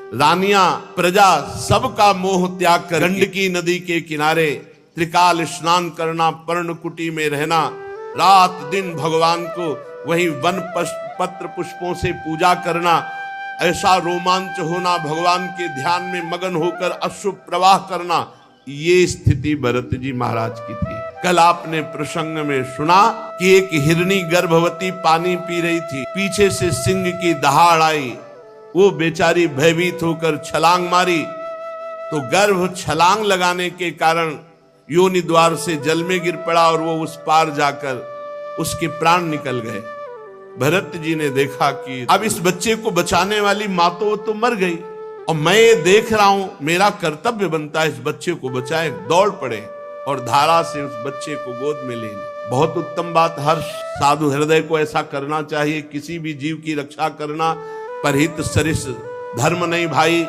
रानियां, प्रजा सबका मोह त्याग कर गंडकी नदी के किनारे त्रिकाल स्नान करना, पर्णकुटी में रहना, रात दिन भगवान को वहीं वन पत्र पुष्पों से पूजा करना, ऐसा रोमांच होना, भगवान के ध्यान में मगन होकर अश्रु प्रवाह करना, ये स्थिति भरत जी महाराज की थी। कल आपने प्रसंग में सुना कि एक हिरनी गर्भवती पानी पी रही थी, पीछे से सिंह की दहाड़ आई, वो बेचारी भयभीत होकर छलांग मारी, तो गर्भ छलांग लगाने के कारण योनि द्वार से जल में गिर पड़ा और वो उस पार जाकर उसके प्राण निकल गए। भरत जी ने देखा कि अब इस बच्चे को बचाने वाली माँ तो मर गई, और मैं ये देख रहा हूं, मेरा कर्तव्य बनता है इस बच्चे को बचाएं। दौड़ पड़े और धारा से उस बच्चे को गोद में ले ली। बहुत उत्तम बात, हर साधु हृदय को ऐसा करना चाहिए, किसी भी जीव की रक्षा करना परहित सरिस धर्म नहीं भाई।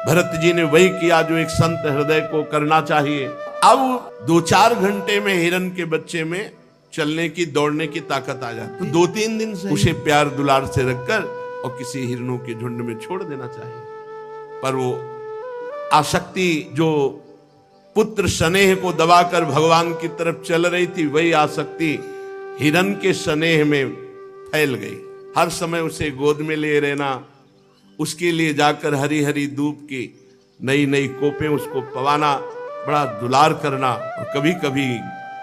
भरत जी ने वही किया जो एक संत हृदय को करना चाहिए। अब 2-4 घंटे में हिरण के बच्चे में चलने की, दौड़ने की ताकत आ जाती। 2-3 दिन से उसे प्यार दुलार से रखकर और किसी हिरणों के झुंड में छोड़ देना चाहिए। पर वो आसक्ति जो पुत्र स्नेह को दबाकर भगवान की तरफ चल रही थी, वही आसक्ति हिरण के स्नेह में फैल गई। हर समय उसे गोद में ले रहना, उसके लिए जाकर हरी हरी धूप की नई नई कोपें उसको पवाना, बड़ा दुलार करना, और कभी कभी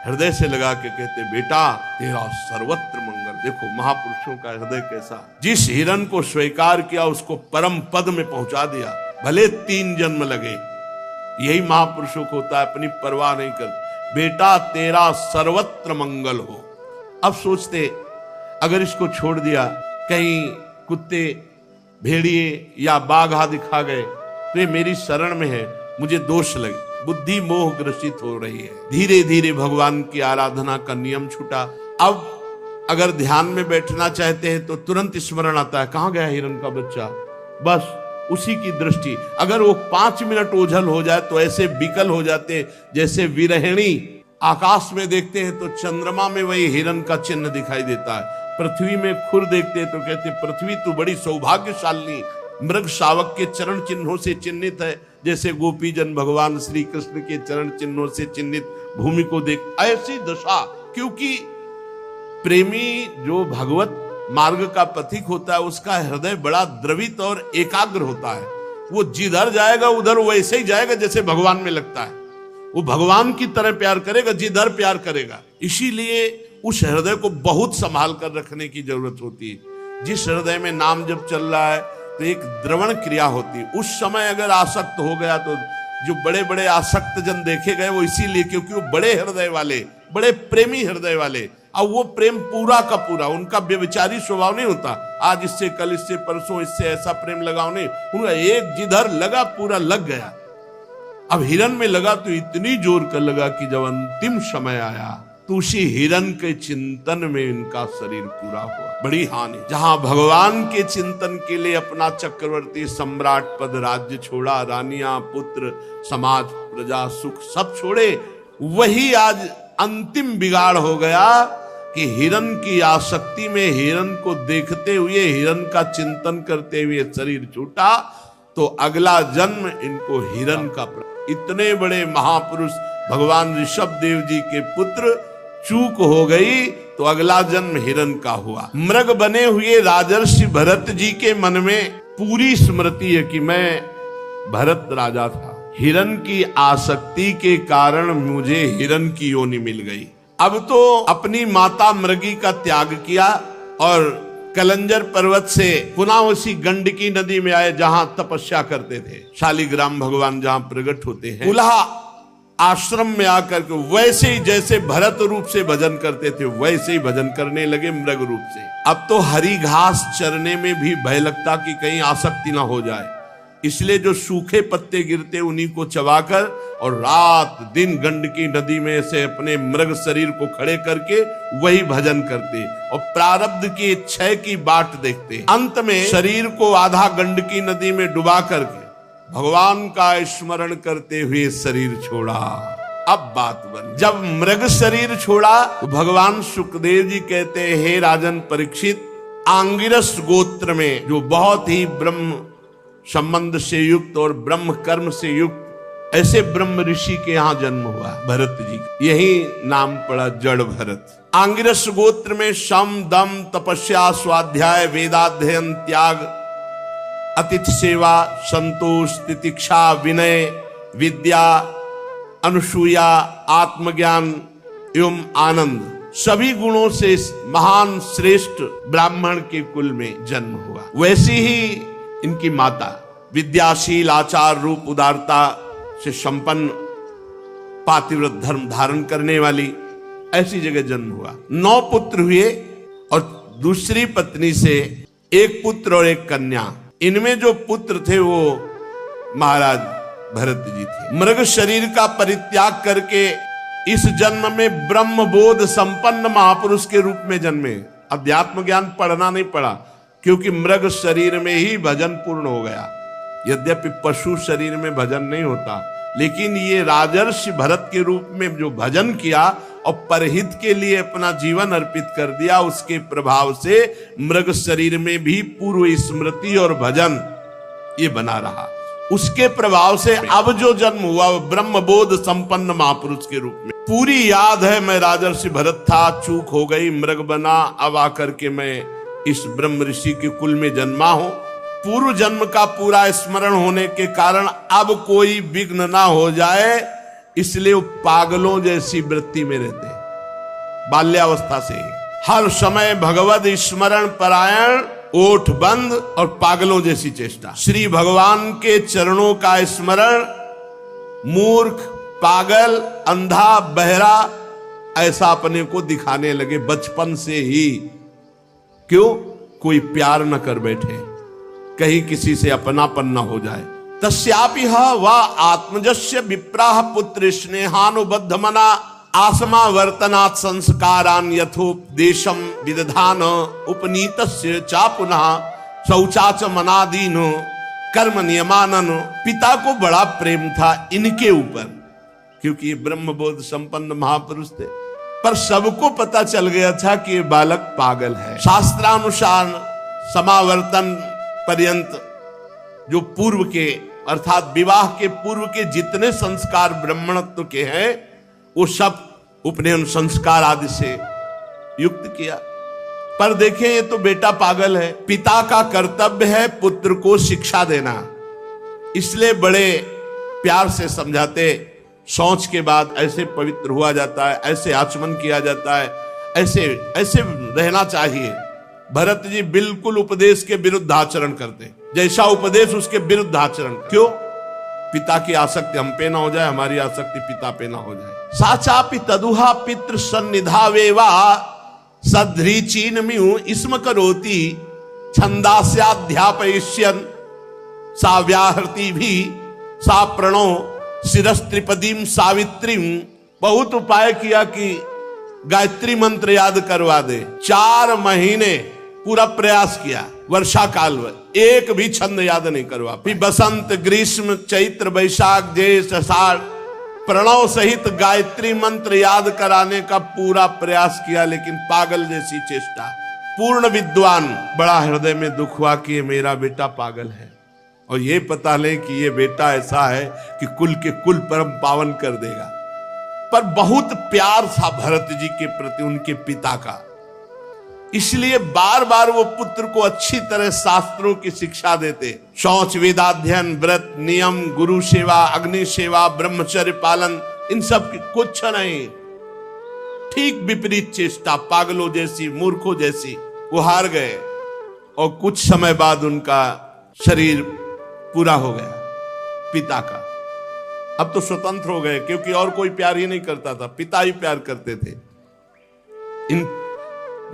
हृदय से लगा के कहते, बेटा तेरा सर्वत्र मंगल। देखो महापुरुषों का हृदय कैसा, जिस हिरण को स्वीकार किया उसको परम पद में पहुंचा दिया, भले 3 जन्म लगे। यही महापुरुषों को होता है, अपनी परवाह नहीं कर, बेटा तेरा सर्वत्र मंगल हो। अब सोचते अगर इसको छोड़ दिया, कहीं कुत्ते भेड़िए या बाघ आदि खा गए तो ये मेरी शरण में है, मुझे दोष लगे, बुद्धि मोह ग्रसित हो रही है। धीरे धीरे भगवान की आराधना का नियम छूटा। अब अगर ध्यान में बैठना चाहते हैं तो तुरंत स्मरण आता है, कहां गया हिरण का बच्चा, बस उसी की दृष्टि। अगर वो 5 मिनट ओझल हो जाए तो ऐसे विकल हो जाते जैसे विरहिणी आकाश में देखते हैं तो चंद्रमा में वही हिरण का चिन्ह दिखाई देता है, पृथ्वी में खुर देखते हैं तो कहते पृथ्वी तो बड़ी सौभाग्यशाली मृग शावक के चरण चिन्हों से चिन्हित है, जैसे गोपी जन भगवान श्री कृष्ण के चरण चिन्हों से चिन्हित भूमि को देख। ऐसी दशा, क्योंकि प्रेमी जो भगवत मार्ग का पथिक होता है उसका हृदय बड़ा द्रवित और एकाग्र होता है। वो जिधर जाएगा उधर वैसे ही जाएगा जैसे भगवान में लगता है, वो भगवान की तरह प्यार करेगा जिधर प्यार करेगा। इसीलिए उस हृदय को बहुत संभाल कर रखने की जरूरत होती है। जिस हृदय में नाम जब चल रहा है तो एक द्रवण क्रिया होती है। उस समय अगर आसक्त हो गया तो जो बड़े बड़े आसक्त जन देखे गए वो इसीलिए क्योंकि वो बड़े हृदय वाले, बड़े प्रेमी हृदय वाले, अब वो प्रेम पूरा का पूरा, उनका व्यभिचारी स्वभाव नहीं होता, आज इससे कल इससे परसों इससे ऐसा प्रेम लगाओ नहीं, उनका एक जिधर लगा पूरा लग गया। अब हिरण में लगा तो इतनी जोर कर लगा कि जब अंतिम समय आया तो उसी हिरण के चिंतन में इनका शरीर पूरा हुआ। बड़ी हानि, जहां भगवान के चिंतन के लिए अपना चक्रवर्ती सम्राट पद राज्य छोड़ा, रानियां पुत्र समाज प्रजा सुख सब छोड़े, वही आज अंतिम बिगाड़ हो गया कि हिरण की आसक्ति में हिरण को देखते हुए, हिरण का चिंतन करते हुए शरीर छूटा, तो अगला जन्म इनको हिरण का। इतने बड़े महापुरुष भगवान ऋषभ देव जी के पुत्र चूक हो गई तो अगला जन्म हिरण का हुआ। मृग बने हुए राजर्षि भरत जी के मन में पूरी स्मृति है कि मैं भरत राजा था, हिरण की आसक्ति के कारण मुझे हिरण की योनि मिल गई। अब तो अपनी माता मृगी का त्याग किया और कलंजर पर्वत से पुनः उसी गंडकी नदी में आए जहां तपस्या करते थे, शालिग्राम भगवान जहां प्रकट होते हैं, पुनः आश्रम में आकर के वैसे ही जैसे भरत रूप से भजन करते थे वैसे ही भजन करने लगे मृग रूप से। अब तो हरी घास चरने में भी भय लगता कि कहीं आसक्ति ना हो जाए, इसलिए जो सूखे पत्ते गिरते उन्हीं को चबाकर और रात दिन गंडकी नदी में से अपने मृग शरीर को खड़े करके वही भजन करते और प्रारब्ध की क्षय की बाट देखते। अंत में शरीर को आधा गंडकी नदी में डुबा करके भगवान का स्मरण करते हुए शरीर छोड़ा। अब बात बन, जब मृग शरीर छोड़ा तो भगवान सुखदेव जी कहते हैं, हे राजन परीक्षित, आंगिरस गोत्र में जो बहुत ही ब्रह्म संबंध से युक्त और ब्रह्म कर्म से युक्त ऐसे ब्रह्म ऋषि के यहाँ जन्म हुआ भरत जी। यही नाम पड़ा जड़ भरत। आंगिरस गोत्र में शम दम तपस्या स्वाध्याय वेदाध्ययन त्याग अतिथि सेवा संतोष तितिक्षा विनय विद्या अनुसूया आत्मज्ञान एवं आनंद सभी गुणों से महान श्रेष्ठ ब्राह्मण के कुल में जन्म हुआ। वैसी ही इनकी माता विद्याशील आचार रूप उदारता से संपन्न पातिव्रत धर्म धारण करने वाली ऐसी जगह जन्म हुआ। 9 पुत्र हुए और दूसरी पत्नी से 1 पुत्र और 1 कन्या। इनमें जो पुत्र थे वो महाराज भरत जी थे। मृग शरीर का परित्याग करके इस जन्म में ब्रह्म बोध संपन्न महापुरुष के रूप में जन्मे। अध्यात्म ज्ञान पढ़ना नहीं पड़ा क्योंकि मृग शरीर में ही भजन पूर्ण हो गया। यद्यपि पशु शरीर में भजन नहीं होता, लेकिन ये राजर्षि भरत के रूप में जो भजन किया और परहित के लिए अपना जीवन अर्पित कर दिया, उसके प्रभाव से मृग शरीर में भी पूर्व स्मृति और भजन ये बना रहा। उसके प्रभाव से अब जो जन्म हुआ वो ब्रह्म बोध संपन्न महापुरुष के रूप में। पूरी याद है मैं राजर्षि भरत था, चूक हो गई, मृग बना, अब आकर के मैं इस ब्रह्म ऋषि के कुल में जन्मा हूं। पूर्व जन्म का पूरा स्मरण होने के कारण अब कोई विघ्न ना हो जाए, इसलिए वो पागलों जैसी वृत्ति में रहते। बाल्यावस्था से हर समय भगवद स्मरण परायण, ओठ बंद और पागलों जैसी चेष्टा। श्री भगवान के चरणों का स्मरण मूर्ख, पागल, अंधा, बहरा ऐसा अपने को दिखाने लगे बचपन से ही। क्यों? कोई प्यार न कर बैठे, कहीं किसी से अपनापन न हो जाए। तस्यापि वा आत्मजस्य विप्राह पुत्र स्नेहानुबद्ध मना आसमा वर्तनात् संस्कारान यथोपदेशम विदधान उपनीतस्य चा पुनः शौचाच मनादीन कर्म नियमानन। पिता को बड़ा प्रेम था इनके ऊपर, क्योंकि ये ब्रह्मबोध संपन्न महापुरुष थे, पर सबको पता चल गया था कि ये बालक पागल है। शास्त्रानुसार समावर्तन पर्यंत जो पूर्व के अर्थात विवाह के पूर्व के जितने संस्कार ब्राह्मणत्व के हैं वो सब उपनयन संस्कार आदि से युक्त किया। पर देखें ये तो बेटा पागल है। पिता का कर्तव्य है पुत्र को शिक्षा देना, इसलिए बड़े प्यार से समझाते। शौच के बाद ऐसे पवित्र हुआ जाता है, ऐसे आचमन किया जाता है, ऐसे ऐसे रहना चाहिए। भरत जी बिल्कुल उपदेश के विरुद्ध आचरण करते, जैसा उपदेश उसके विरुद्ध आचरण। क्यों? पिता की आसक्ति हम पे ना हो जाए, हमारी आसक्ति पिता पे ना हो जाए। साचापि तदुहा पितृ सन्निधावेवा सध्रीचीन म्यु इसम करोति छंदास्याध्यापयिष्यन् सा व्याहृति भी सा प्रणो शिरस्त्रिपदीम सावित्रीम। बहुत उपाय किया कि गायत्री मंत्र याद करवा दे। 4 महीने पूरा प्रयास किया, वर्षा काल में एक भी छंद याद नहीं करवा। फिर बसंत ग्रीष्म चैत्र वैशाख ज्येष्ठ आषाढ़ प्रणव सहित गायत्री मंत्र याद कराने का पूरा प्रयास किया, लेकिन पागल जैसी चेष्टा। पूर्ण विद्वान, बड़ा हृदय में दुख हुआ कि ये मेरा बेटा पागल है, और ये पता ले कि ये बेटा ऐसा है कि कुल के कुल परम पावन कर देगा। पर बहुत प्यार था भरत जी के प्रति उनके पिता का, इसलिए बार बार वो पुत्र को अच्छी तरह शास्त्रों की शिक्षा देते। शौच, वेदाध्ययन, व्रत, नियम, गुरु सेवा, अग्नि सेवा, ब्रह्मचर्य पालन, इन सब की कुछ नहीं। ठीक विपरीत चेष्टा, पागलों जैसी, मूर्खों जैसी। वो हार गए और कुछ समय बाद उनका शरीर पूरा हो गया पिता का। अब तो स्वतंत्र हो गए, क्योंकि और कोई प्यार ही नहीं करता था, पिता ही प्यार करते थे। इन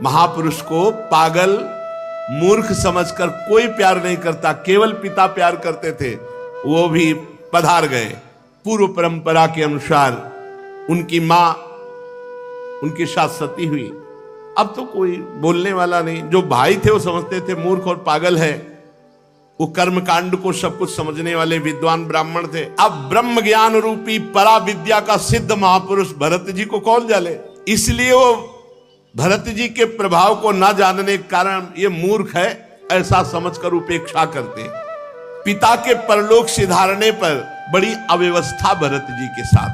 महापुरुष को पागल मूर्ख समझकर कोई प्यार नहीं करता, केवल पिता प्यार करते थे। वो भी पधार गए। पूर्व परंपरा के अनुसार उनकी मां उनके साथ सती हुई। अब तो कोई बोलने वाला नहीं, जो भाई थे वो समझते थे मूर्ख और पागल है। वो कर्म कांड को सब कुछ समझने वाले विद्वान ब्राह्मण थे। अब ब्रह्म ज्ञान रूपी परा विद्या का सिद्ध महापुरुष भरत जी को कौन जाने, इसलिए वो भरत जी के प्रभाव को न जानने के कारण ये मूर्ख है ऐसा समझकर उपेक्षा करते। पिता के परलोक सिधारने पर बड़ी अव्यवस्था भरत जी के साथ,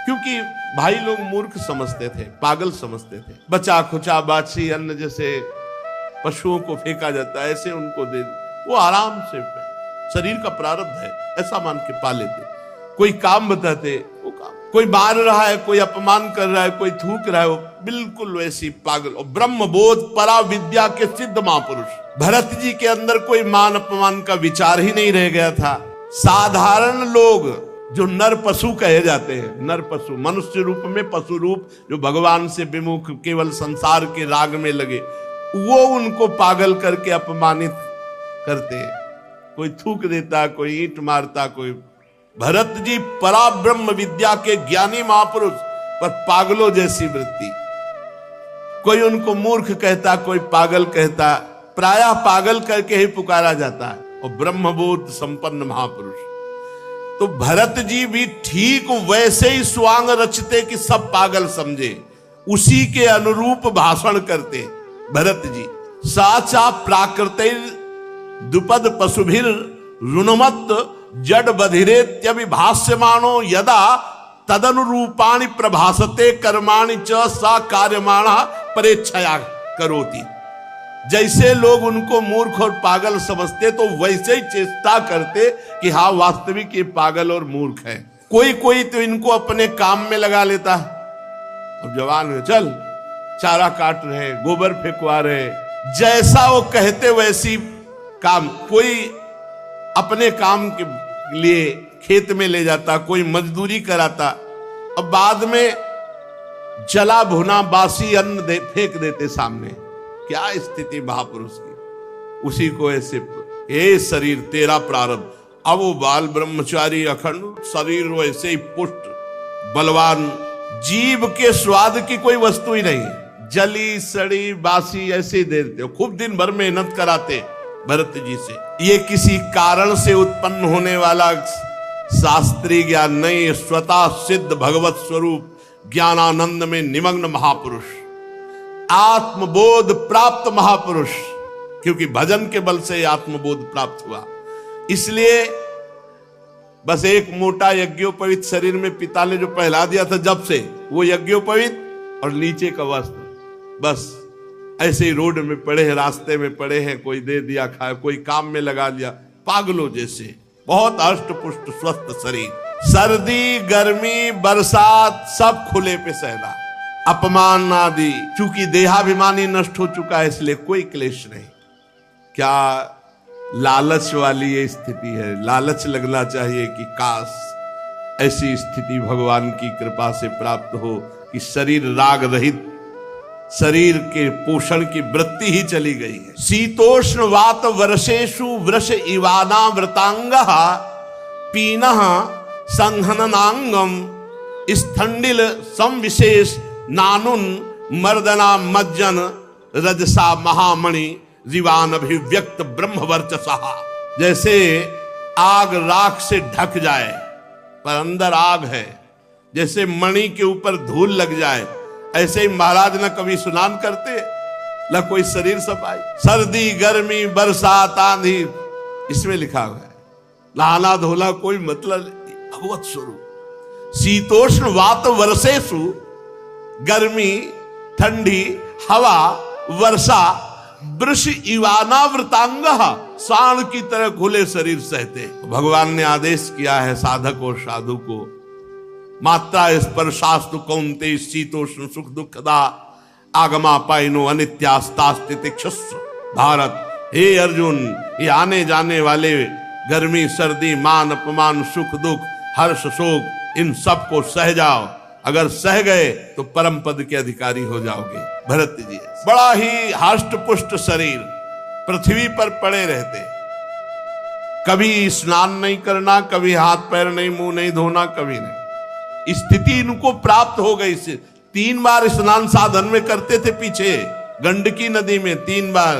क्योंकि भाई लोग मूर्ख समझते थे, पागल समझते थे। बचा खुचा बाछी अन्न जैसे पशुओं को फेंका जाता है, ऐसे उनको दे, वो आराम से, शरीर का प्रारब्ध है ऐसा मान के पा लेते। कोई काम बताते वो काम, कोई मार रहा है, कोई अपमान कर रहा है, कोई थूक रहा है, वो बिल्कुल वैसी पागल। और ब्रह्म बोध परा विद्या के सिद्ध महापुरुष भरत जी के अंदर कोई मान अपमान का विचार ही नहीं रह गया था। साधारण लोग जो नर पशु कहे जाते हैं, नर पशु, मनुष्य रूप में पशु रूप, जो भगवान से विमुख केवल संसार के राग में लगे, वो उनको पागल करके अपमानित करते हैं। कोई थूक देता, कोई ईंट मारता, कोई। भरत जी परा ब्रह्म विद्या के ज्ञानी महापुरुष, पर पागलों जैसी वृत्ति। कोई उनको मूर्ख कहता, कोई पागल कहता, प्रायः पागल करके ही पुकारा जाता है, और ब्रह्मबोध संपन्न महापुरुष। तो भरत जी भी ठीक वैसे ही स्वांग रचते कि सब पागल समझे, उसी के अनुरूप भाषण करते भरत जी। साचा प्राकृतिर द्विपद पशुभिर रुणमत जड बधिरेत्यभिभाष्यमाणो यदा तदनुरूपाणि प्रभासते कर्माणि च सा कार्यमाणः परेच्छया करोति। जैसे लोग उनको मूर्ख और पागल समझते, तो वैसे ही चेष्टा करते कि हाँ वास्तविक ये पागल और मूर्ख है। कोई कोई तो इनको अपने काम में लगा लेता है। अब जवान है, चल चारा काट रहे, गोबर फेंकवा रहे, जैसा वो कहते वैसी काम। कोई अपने काम के लिए खेत में ले जाता, कोई मजदूरी कराता, अब बाद में जला भुना बासी अन्न फेंक देते सामने। क्या स्थिति महापुरुष की। उसी को ऐसे, हे शरीर तेरा प्रारब्ध। अब वो बाल ब्रह्मचारी अखंड शरीर वैसे ही पुष्ट बलवान, जीव के स्वाद की कोई वस्तु ही नहीं, जली सड़ी बासी ऐसे ही दे देते हो। खूब दिन भर मेहनत कराते भरत जी से। ये किसी कारण से उत्पन्न होने वाला शास्त्रीय ज्ञान नहीं, स्वतः सिद्ध भगवत स्वरूप ज्ञानानंद में निमग्न महापुरुष, आत्मबोध प्राप्त महापुरुष। क्योंकि भजन के बल से आत्मबोध प्राप्त हुआ, इसलिए बस एक मोटा यज्ञोपवीत शरीर में पिता ने जो पहला दिया था जब से, वो यज्ञोपवीत और नीचे का वस्त्र, बस ऐसे ही रोड में पड़े हैं, रास्ते में पड़े हैं, कोई दे दिया खाया, कोई काम में लगा दिया, पागलों जैसे। बहुत हष्ट पुष्ट स्वस्थ शरीर, सर्दी गर्मी बरसात सब खुले पे सहना, अपमान आदि। चूंकि देहाभिमानी नष्ट हो चुका है, इसलिए कोई क्लेश नहीं। क्या लालच वाली ये स्थिति है। लालच लगना चाहिए कि काश ऐसी स्थिति भगवान की कृपा से प्राप्त हो कि शरीर राग रहित, शरीर के पोषण की वृत्ति ही चली गई है। शीतोष्ण वात वर्षेषु वृष इवाना व्रतांगः पीनः संहननांगम स्थंडिल संविशेष नानुन मर्दना मज्जन रजसा महामणि जीवान अभिव्यक्त ब्रह्म वर्चसा। जैसे आग राख से ढक जाए पर अंदर आग है, जैसे मणि के ऊपर धूल लग जाए, ऐसे ही महाराज न कभी स्नान करते न कोई शरीर सफाई। सर्दी गर्मी बरसात आंधी, इसमें लिखा हुआ है नहाना धोना कोई मतलब नहीं, भगवत स्वरूप। शीतोष्ण वात वर्षेषु, गर्मी ठंडी हवा वर्षा, वृष इवाना व्रतांगः, सांड की तरह खुले शरीर सहते। भगवान ने आदेश किया है साधक और साधु को, मात्रा स्पर्शास्तु कौन्ते शीतोष्ण सुख दुखदा आगमा पाइनो अनित्यास्तास्तितिक्षस्व। भारत, हे अर्जुन, ये आने जाने वाले गर्मी सर्दी मान अपमान सुख दुख हर्ष शोक, इन सब को सह जाओ। अगर सह गए तो परम पद के अधिकारी हो जाओगे। भरत जी बड़ा ही हष्ट पुष्ट शरीर, पृथ्वी पर पड़े रहते, कभी स्नान नहीं करना, कभी हाथ पैर नहीं मुंह नहीं धोना, कभी नहीं। स्थिति इनको प्राप्त हो गई से 3 बार स्नान साधन में करते थे पीछे गंडकी नदी में 3 बार,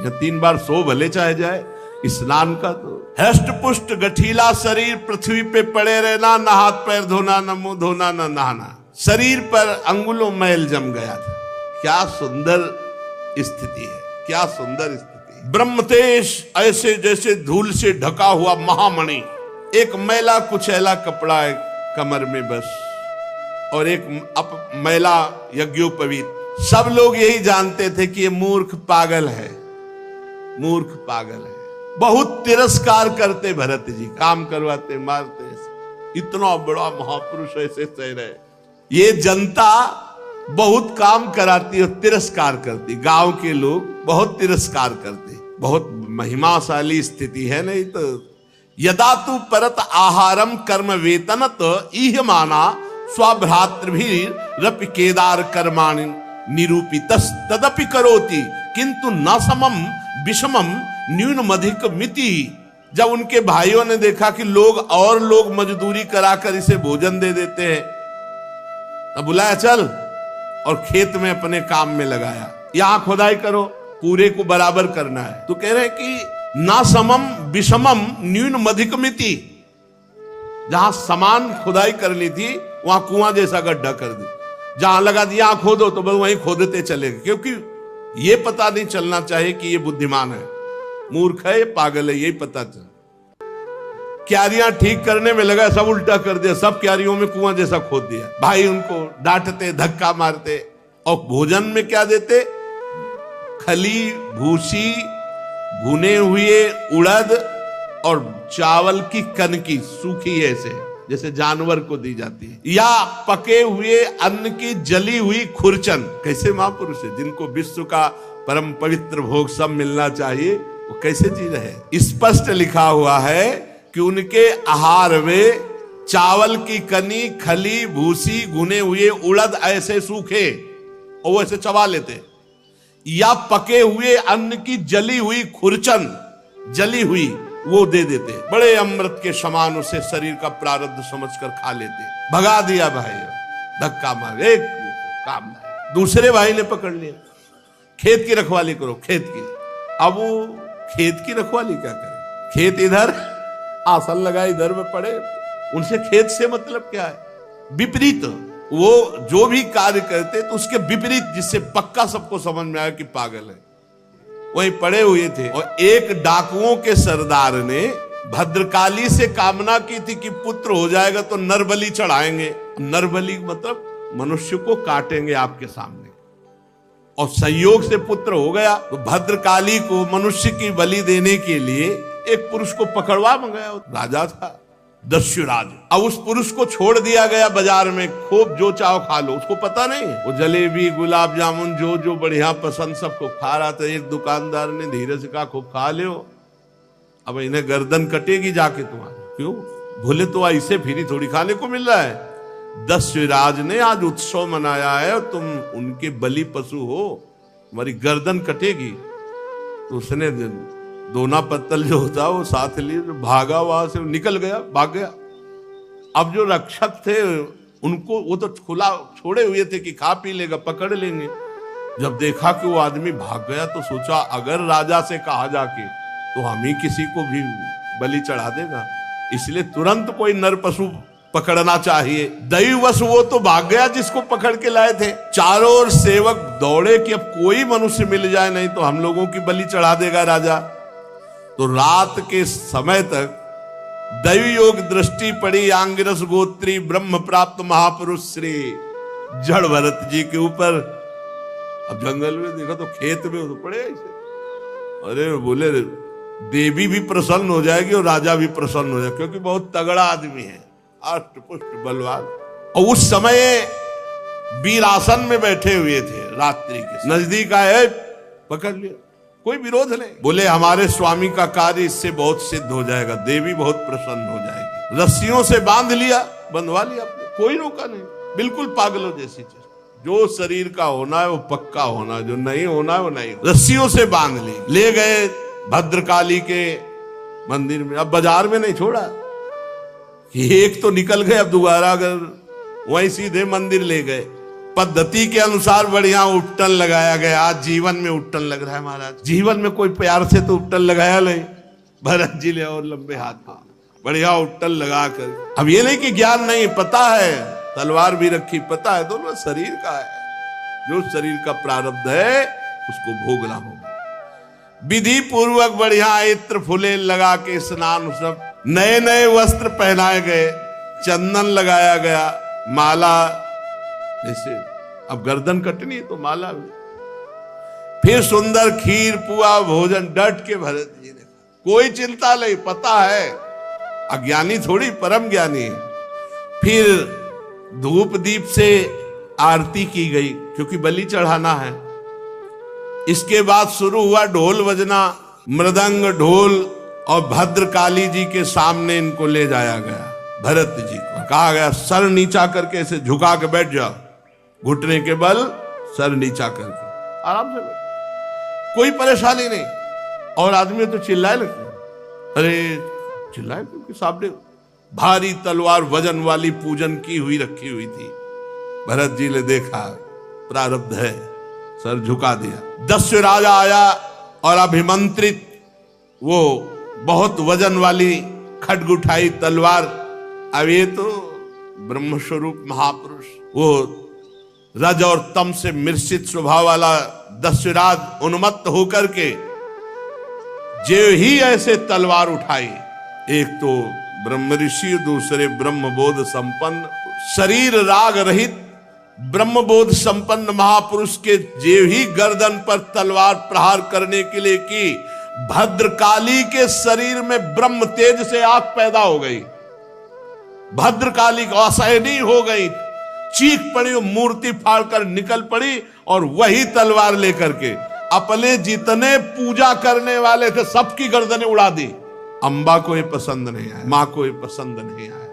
या 3 बार सो भले चाहे जाए स्नान का। तो हष्ट पुष्ट गठीला शरीर, पृथ्वी पे पड़े रहना, ना हाथ पैर धोना, ना मुंह धोना, ना नहाना, शरीर पर अंगुलों मैल जम गया था। क्या सुंदर स्थिति है, क्या सुंदर स्थिति है। ब्रह्मतेज ऐसे जैसे धूल से ढका हुआ महामणि, एक मैला कुचैला कपड़ा है कमर में बस, और एक मैला यज्ञोपवीत। सब लोग यही जानते थे कि ये मूर्ख पागल है, मूर्ख पागल है। बहुत तिरस्कार करते भरत जी, काम करवाते, मारते, इतना बड़ा महापुरुष ऐसे सह रहे। ये जनता बहुत काम कराती और तिरस्कार करती, गांव के लोग बहुत तिरस्कार करते। बहुत महिमाशाली स्थिति है। नहीं तो यदा तू परत आहारम कर्म वेतनत इह माना स्वभ्रातृभिरपि केदार कर्माणि निरूपितस् तदपि करोति किंतु न समम विषमम न्यूनमधिक मिति। जब उनके भाइयों ने देखा कि लोग मजदूरी कराकर इसे भोजन दे देते हैं, तब बुलाया चल, और खेत में अपने काम में लगाया। यहां खुदाई करो, पूरे को बराबर करना है। तो कह रहे हैं कि ना समम विषमम न्यूनमधिकमिति। जहां समान खुदाई करनी थी वहां कुआं जैसा गड्ढा कर दी, जहां लगा दिया खोदो तो बस वहीं खोदते चले गए, क्योंकि ये पता नहीं चलना चाहिए कि ये बुद्धिमान है, मूर्ख है, ये पागल है, यही पता चल। क्यारियां ठीक करने में लगा, सब उल्टा कर दिया, सब क्यारियों में कुआं जैसा खोद दिया। भाई उनको डांटते, धक्का मारते, और भोजन में क्या देते? खली, भूसी, भुने हुए उड़द और चावल की कनकी सूखी ऐसे, जैसे जानवर को दी जाती है, या पके हुए अन्न की जली हुई खुरचन। कैसे महापुरुष है जिनको विश्व का परम पवित्र भोग सब मिलना चाहिए, वो कैसे जी रहे? स्पष्ट लिखा हुआ है कि उनके आहार में चावल की कनी, खली, भूसी, भुने हुए उड़द ऐसे सूखे और वो ऐसे चबा लेते, या पके हुए अन्न की जली हुई खुरचन, जली हुई, वो दे देते। बड़े अमृत के समान उसे शरीर का प्रारब्ध समझकर खा लेते। भगा दिया भाई, धक्का मार, एक काम। दूसरे भाई ने पकड़ लिया, खेत की रखवाली करो, खेत की। अब वो खेत की रखवाली क्या करे? खेत इधर, आसन लगा इधर में पड़े, उनसे खेत से मतलब क्या है? विपरीत। वो जो भी कार्य करते तो उसके विपरीत, जिससे पक्का सबको समझ में आया कि पागल है, वहीं पड़े हुए थे। और एक डाकुओं के सरदार ने भद्रकाली से कामना की थी कि पुत्र हो जाएगा तो नरबलि चढ़ाएंगे। नरबलि मतलब मनुष्य को काटेंगे आपके सामने, और संयोग से पुत्र हो गया। तो भद्रकाली को मनुष्य की बलि देने के लिए एक पुरुष को पकड़वा मंगाया। राजा था दस्युराज। अब उस पुरुष को छोड़ दिया गया बाजार में, खूब जो चाहो खा लो। उसको पता नहीं, वो जलेबी, गुलाब जामुन जो जो बढ़िया पसंद सबको खा रहा था। एक दुकानदार ने धीरे से कहा, खूब खा लो, अब इन्हें गर्दन कटेगी जाके तुम्हारी। क्यों? भूले तो ऐसे फ्री थोड़ी खाने को मिल रहा है। दस्युराज ने आज उत्सव मनाया है और तुम उनके बलि पशु हो, तुम्हारी गर्दन कटेगी। तो उसने दोना पत्तल जो होता वो साथ लिए, भागा, वहां से निकल गया, भाग गया। अब जो रक्षक थे उनको, वो तो खुला छोड़े हुए थे कि खा पी लेगा, पकड़ लेंगे। जब देखा कि वो आदमी भाग गया तो सोचा अगर राजा से कहा जाके तो हम ही किसी को भी बलि चढ़ा देगा, इसलिए तुरंत कोई नर पशु पकड़ना चाहिए। दैववश वो तो भाग गया जिसको पकड़ के लाए थे। चारों ओर सेवक दौड़े कि अब कोई मनुष्य मिल जाए, नहीं तो हम लोगों की बलि चढ़ा देगा राजा। तो रात के समय तक दैवी योग दृष्टि पड़ी आंगिरस गोत्री ब्रह्म प्राप्त महापुरुष श्री जड़ भरत जी के ऊपर। अब जंगल में देखा तो खेत में तो पड़े ऐसे। अरे बोले देवी भी प्रसन्न हो जाएगी और राजा भी प्रसन्न हो जाएगा, क्योंकि बहुत तगड़ा आदमी है, अष्ट पुष्ट बलवान। और उस समय वीरासन में बैठे हुए थे, रात्रि के नजदीक आए, पकड़ लिया, कोई विरोध नहीं। बोले हमारे स्वामी का कार्य इससे बहुत सिद्ध हो जाएगा, देवी बहुत प्रसन्न हो जाएगी। रस्सियों से बांध लिया, बंधवा लिया, कोई रोका नहीं, बिल्कुल पागलों जैसी चीज। जो शरीर का होना है वो पक्का होना, जो नहीं होना है वो नहीं। रस्सियों से बांध ली, ले गए भद्रकाली के मंदिर में। अब बाजार में नहीं छोड़ा, एक तो निकल गए, अब दोबारा अगर वहीं सीधे मंदिर ले गए। पद्धति के अनुसार बढ़िया उट्टन लगाया गया। आज जीवन में उट्टन लग रहा है महाराज, जीवन में कोई प्यार से तो उट्टन लगाया नहीं। भरत जी ले और लंबे हाथ बढ़िया उट्टन लगा कर। अब ये नहीं कि ज्ञान नहीं, पता है, तलवार भी रखी, पता है दोनों शरीर का है, जो शरीर का प्रारब्ध है उसको भोगना होगा। विधि पूर्वक बढ़िया इत्र फुले लगा के स्नान, सब नए नए वस्त्र पहनाए गए, चंदन लगाया गया, माला, जैसे अब गर्दन कटनी तो माला भी। फिर सुंदर खीर पुआ भोजन डट के भरत जी ने, कोई चिंता नहीं, पता है अज्ञानी थोड़ी परम ज्ञानी है। फिर धूप दीप से आरती की गई क्योंकि बलि चढ़ाना है। इसके बाद शुरू हुआ ढोल बजना, मृदंग ढोल, और भद्रकाली जी के सामने इनको ले जाया गया। भरत जी को कहा गया सर नीचा करके ऐसे झुका के बैठ जाओ, घुटने के बल सर नीचा करके आराम से बैठ, कोई परेशानी नहीं। और आदमी तो चिल्लाए लगते, अरे चिल्लाए क्योंकि सामने भारी तलवार वजन वाली पूजन की हुई रखी हुई थी। भरत जी ने देखा प्रारब्ध है, सर झुका दिया। दस्यु राजा आया और अभिमंत्रित वो बहुत वजन वाली खड्ग उठाई तलवार। अब ये तो ब्रह्म स्वरूप महापुरुष, वो रज और तम से मिश्रित स्वभाव वाला दस्युराज उन्मत्त होकर के जो ही ऐसे तलवार उठाई, एक तो ब्रह्म ऋषि, दूसरे ब्रह्मबोध संपन्न, शरीर राग रहित ब्रह्मबोध संपन्न महापुरुष के जे ही गर्दन पर तलवार प्रहार करने के लिए की, भद्रकाली के शरीर में ब्रह्म तेज से आग पैदा हो गई। भद्रकाली को असहनीय हो गई, चीख पड़ी, मूर्ति फाड़कर निकल पड़ी और वही तलवार लेकर के अपने जितने पूजा करने वाले थे सबकी गर्दनें उड़ा दी। अंबा को ये पसंद नहीं आया, मां को ये पसंद नहीं आया।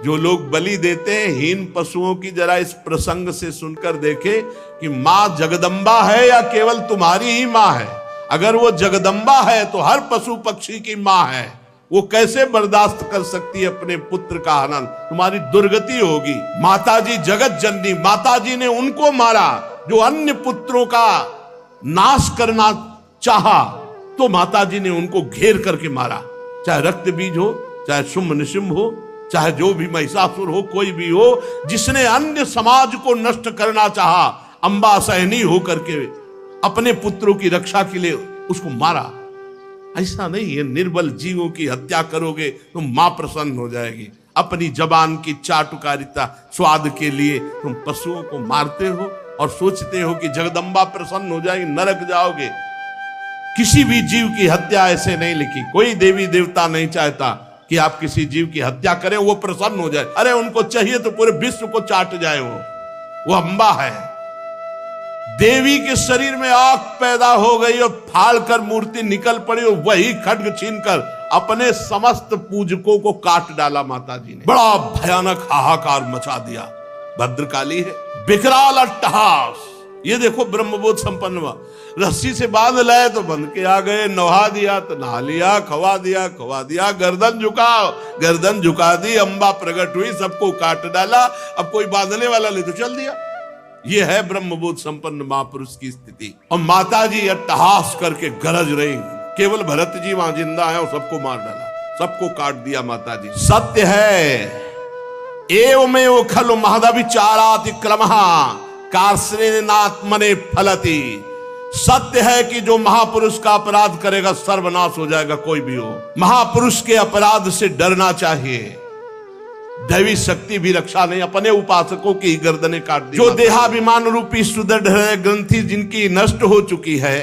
जो लोग बलि देते हैं हीन पशुओं की, जरा इस प्रसंग से सुनकर देखे कि मां जगदम्बा है या केवल तुम्हारी ही मां है। अगर वो जगदम्बा है तो हर पशु पक्षी की मां है, वो कैसे बर्दाश्त कर सकती है अपने पुत्र का हनन? तुम्हारी दुर्गति होगी। माताजी जगत जननी, माताजी ने उनको मारा जो अन्य पुत्रों का नाश करना चाहा, तो माताजी ने उनको घेर करके मारा। चाहे रक्त बीज हो, चाहे शुंभ निशुंभ हो, चाहे जो भी महिषासुर हो, कोई भी हो, जिसने अन्य समाज को नष्ट करना चाहा, अंबा असहनीय होकर के अपने पुत्रों की रक्षा के लिए उसको मारा। ऐसा नहीं है, निर्बल जीवों की हत्या करोगे तो मां प्रसन्न हो जाएगी। अपनी जबान की चाटुकारिता स्वाद के लिए तुम पशुओं को मारते हो और सोचते हो कि जगदम्बा प्रसन्न हो जाएगी, नरक जाओगे। किसी भी जीव की हत्या ऐसे नहीं लिखी। कोई देवी देवता नहीं चाहता कि आप किसी जीव की हत्या करें, वो प्रसन्न हो जाए। अरे उनको चाहिए तो पूरे विश्व को चाट जाए। वो अंबा है। देवी के शरीर में आग पैदा हो गई और फाड़कर मूर्ति निकल पड़ी और वही खड्ग छीनकर अपने समस्त पूजकों को काट डाला। माताजी ने बड़ा भयानक हाहाकार मचा दिया। भद्रकाली है, विकराल अट्टहास। ये देखो ब्रह्मबोध संपन्न हुआ, रस्सी से बांध लाए तो बंध के आ गए, नहा दिया तो नहा लिया, खवा दिया, गर्दन झुकाओ, गर्दन झुका दी, अंबा प्रकट हुई, सबको काट डाला। अब कोई बांधने वाला ले तो चल दिया। ये है ब्रह्मबोध संपन्न महापुरुष की स्थिति। और माताजी अट्टहास करके गरज रही, केवल भरत जी वहां जिंदा है और सबको मार डाला, सबको काट दिया माताजी। सत्य है एवमेव खलु महदविचारातिक्रमः कार्ष्णेनात्मने फलति। सत्य है कि जो महापुरुष का अपराध करेगा सर्वनाश हो जाएगा, कोई भी हो। महापुरुष के अपराध से डरना चाहिए। दैवी शक्ति भी रक्षा नहीं, अपने उपासकों की गर्दनें काट दी। जो देहाभिमान रूपी सुदृढ़ ग्रंथि जिनकी नष्ट हो चुकी है,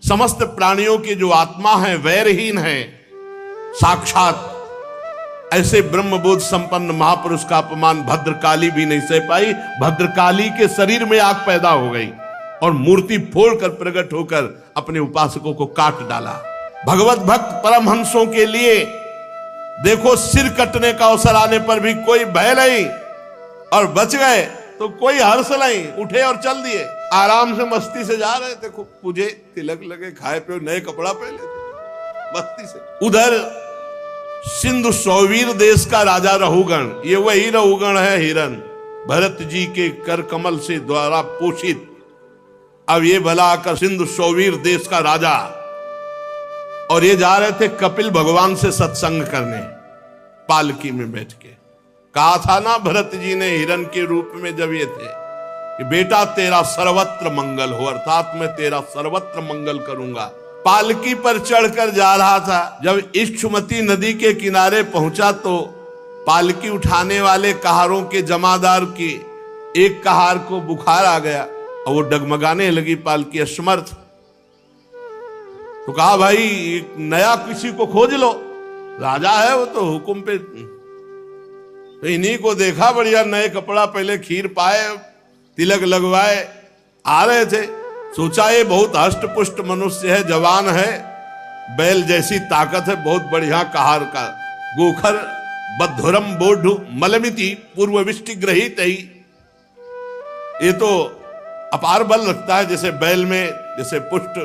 समस्त प्राणियों की जो आत्मा है वैरहीन है, साक्षात ऐसे ब्रह्मबोध संपन्न महापुरुष का अपमान भद्रकाली भी नहीं सह पाई। भद्रकाली के शरीर में आग पैदा हो गई और मूर्ति फोड़कर प्रकट होकर अपने उपासकों को काट डाला। भगवत भक्त परमहंसों के लिए देखो, सिर कटने का अवसर आने पर भी कोई भय नहीं और बच गए तो कोई हर्ष नहीं, उठे और चल दिए। आराम से मस्ती से जा रहे थे, खूब पूजे, तिलक लगे, खाए पे, नए कपड़ा पहने थे, मस्ती से। उधर सिंधु सौवीर देश का राजा रहुगण, ये वही रहुगण है हिरण, भरत जी के कर कमल से द्वारा पोषित। अब ये भला आकर सिंधु सौवीर देश का राजा, और ये जा रहे थे कपिल भगवान से सत्संग करने, पालकी में बैठ के। कहा था ना भरत जी ने हिरण के रूप में जब ये थे कि बेटा तेरा सर्वत्र मंगल हो, अर्थात मैं तेरा सर्वत्र मंगल करूंगा। पालकी पर चढ़कर जा रहा था। जब इक्षुमती नदी के किनारे पहुंचा तो पालकी उठाने वाले कहारों के जमादार की एक कहार को बुखार आ गया और वो डगमगाने लगी, पालकी असमर्थ। तो कहा भाई एक नया किसी को खोज लो, राजा है वो तो हुक्म पे। तो इन्हीं को देखा, बढ़िया नए कपड़ा पहले, खीर पाए, तिलक लगवाए आ रहे थे। सोचा ये बहुत हष्ट पुष्ट मनुष्य है, जवान है, बैल जैसी ताकत है, बहुत बढ़िया कहार का। गोखर बद्धुरम बोढ़ मलमिति पूर्व विष्टि ग्रहित ही। ये तो अपार बल रखता है, जैसे बैल में, जैसे पुष्ट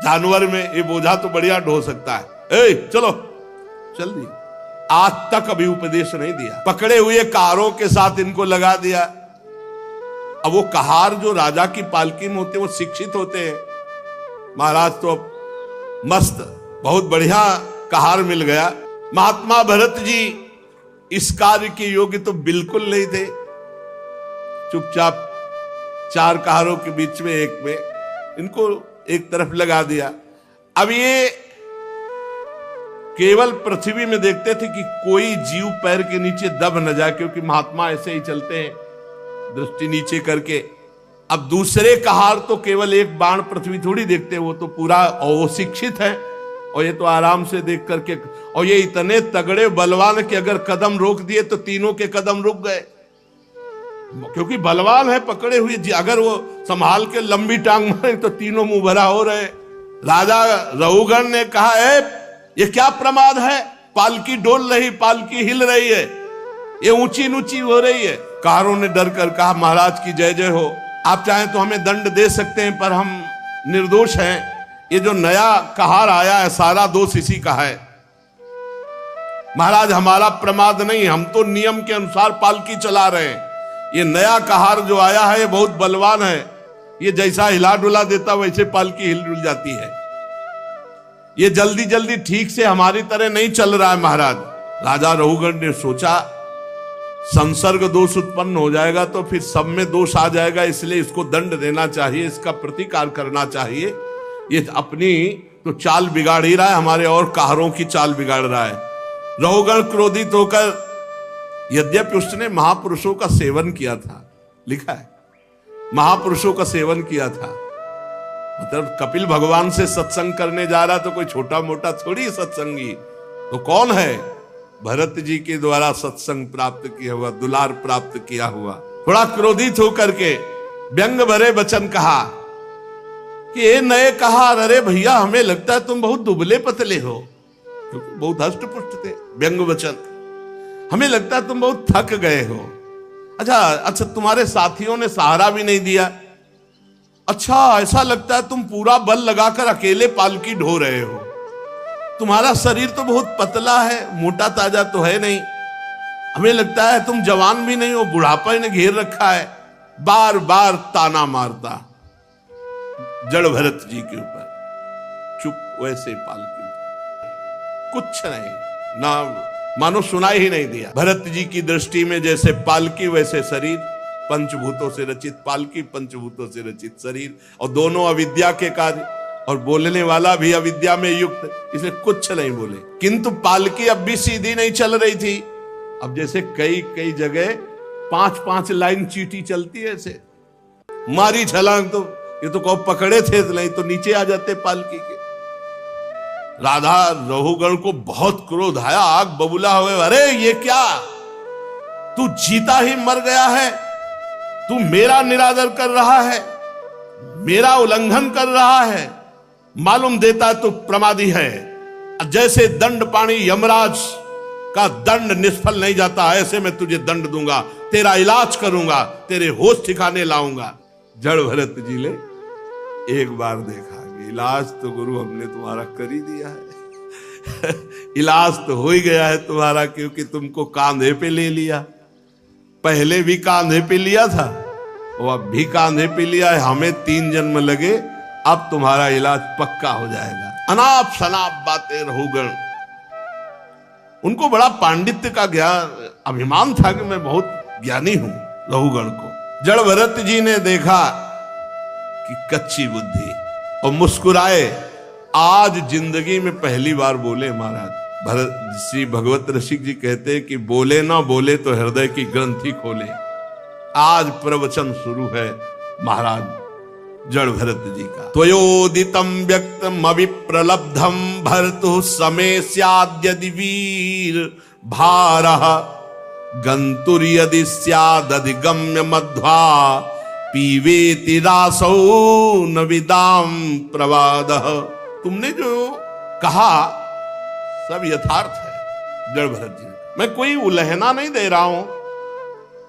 जानवर में। ये बोझा तो बढ़िया ढो सकता है। ए चलो, चल दी। आज तक अभी उपदेश नहीं दिया, पकड़े हुए कहारों के साथ इनको लगा दिया। अब वो कहार जो राजा की पालकी में होते हैं वो शिक्षित होते हैं। महाराज तो मस्त, बहुत बढ़िया कहार मिल गया। महात्मा भरत जी इस कार्य के योग्य तो बिल्कुल नहीं थे। चुपचाप चार कहारों के बीच में एक में इनको एक तरफ लगा दिया। अब ये केवल पृथ्वी में देखते थे कि कोई जीव पैर के नीचे दब न जाए, क्योंकि महात्मा ऐसे ही चलते हैं दृष्टि नीचे करके। अब दूसरे कहार तो केवल एक बाण पृथ्वी थोड़ी देखते, वो तो पूरा, और वो शिक्षित है और ये तो आराम से देख करके। और ये इतने तगड़े बलवान कि अगर कदम रोक दिए तो तीनों के कदम रुक गए, क्योंकि बलवान है पकड़े हुए। अगर वो संभाल के लंबी टांग मारे तो तीनों मुंह भरा हो रहे। राजा रहुगण ने कहा ये क्या प्रमाद है, पालकी डोल रही, पालकी हिल रही है, ये ऊंची ऊंची हो रही है। कहारों ने डर कर कहा महाराज की जय जय हो, आप चाहें तो हमें दंड दे सकते हैं, पर हम निर्दोष हैं। ये जो नया कहार आया है सारा दोष इसी का है। महाराज हमारा प्रमाद नहीं, हम तो नियम के अनुसार पालकी चला रहे हैं। ये नया कहार जो आया है ये बहुत बलवान है, ये जैसा हिला डुला देता वैसे पालकी हिल डुल जाती है। ये जल्दी जल्दी ठीक से हमारी तरह नहीं चल रहा है महाराज। राजा रहुगण ने सोचा संसर्ग दोष उत्पन्न हो जाएगा तो फिर सब में दोष आ जाएगा, इसलिए इसको दंड देना चाहिए, इसका प्रतिकार करना चाहिए। ये अपनी तो चाल बिगाड़ ही रहा है, हमारे और कहारों की चाल बिगाड़ रहा है। रहुगण क्रोधित होकर, यद्यपि उसने महापुरुषों का सेवन किया था, लिखा है महापुरुषों का सेवन किया था, मतलब कपिल भगवान से सत्संग करने जा रहा तो कोई छोटा मोटा थोड़ी सत्संगी, तो कौन है, भरत जी के द्वारा सत्संग प्राप्त किया हुआ, दुलार प्राप्त किया हुआ। थोड़ा क्रोधित होकर के व्यंग भरे वचन कहा कि ये नए कहा, अरे भैया हमें लगता है तुम बहुत दुबले पतले हो, क्योंकि बहुत हष्ट पुष्ट थे। व्यंग वचन, हमें लगता है तुम बहुत थक गए हो। अच्छा तुम्हारे साथियों ने सहारा भी नहीं दिया। अच्छा ऐसा लगता है तुम पूरा बल लगाकर अकेले पालकी ढो रहे हो। तुम्हारा शरीर तो बहुत पतला है, मोटा ताजा तो है नहीं। हमें लगता है तुम जवान भी नहीं हो, बुढ़ापा ने घेर रखा है। बार बार ताना मारता जड़ भरत जी के ऊपर। चुप, वैसे पालकी, कुछ नहीं, ना मानो सुनाई ही नहीं दिया। भरत जी की दृष्टि में जैसे पालकी वैसे शरीर, पंचभूतों से रचित पालकी, पंचभूतों से रचित शरीर, और दोनों अविद्या के कार्य, और बोलने वाला भी अविद्या में युक्त, इसलिए कुछ नहीं बोले। किंतु पालकी अब भी सीधी नहीं चल रही थी। अब जैसे कई कई जगह 5-5 लाइन चींटी चलती है, ऐसे मारी छलांग तो ये तो कब पकड़े थे, नहीं तो नीचे आ जाते पालकी के। राधा रहुगण को बहुत क्रोध आया, आग बबूला हुए, अरे ये क्या, तू जीता ही मर गया है, तू मेरा निरादर कर रहा है, मेरा उल्लंघन कर रहा है, मालूम देता है तू प्रमादी है। जैसे दंड पानी यमराज का दंड निष्फल नहीं जाता, ऐसे मैं तुझे दंड दूंगा, तेरा इलाज करूंगा, तेरे होश ठिकाने लाऊंगा। जड़ भरत जी ले एक बार देखा कि इलाज तो गुरु हमने तुम्हारा कर ही दिया है इलाज तो हो ही गया है तुम्हारा, क्योंकि तुमको कांधे पे ले लिया। पहले भी कांधे पे लिया था, वो अब भी कांधे पे लिया है। हमें 3 जन्म लगे, अब तुम्हारा इलाज पक्का हो जाएगा। अनाप शनाप बातें रहुगण। उनको बड़ा पांडित्य का ज्ञान, अभिमान था कि मैं बहुत ज्ञानी हूं रहुगण को। जड़ भरत जी ने देखा कि कच्ची बुद्धि, और मुस्कुराए आज जिंदगी में पहली बार बोले महाराज। श्री भगवत रसिक जी कहते हैं कि बोले ना बोले तो हृदय की ग्रंथि खोले। आज प्रवचन शुरू है महाराज जड़ भरत जी का। त्वयोदितम व्यक्तम अविप्रलब्धम भरतु समय स्याद्यदि वीर भारः गंतुर यदि स्यादधिगम्य मध्वा पीवेति रासौ न विदाम प्रवादः। तुमने जो कहा सब यथार्थ है जड़ भरत जी। मैं कोई उलहना नहीं दे रहा हूं।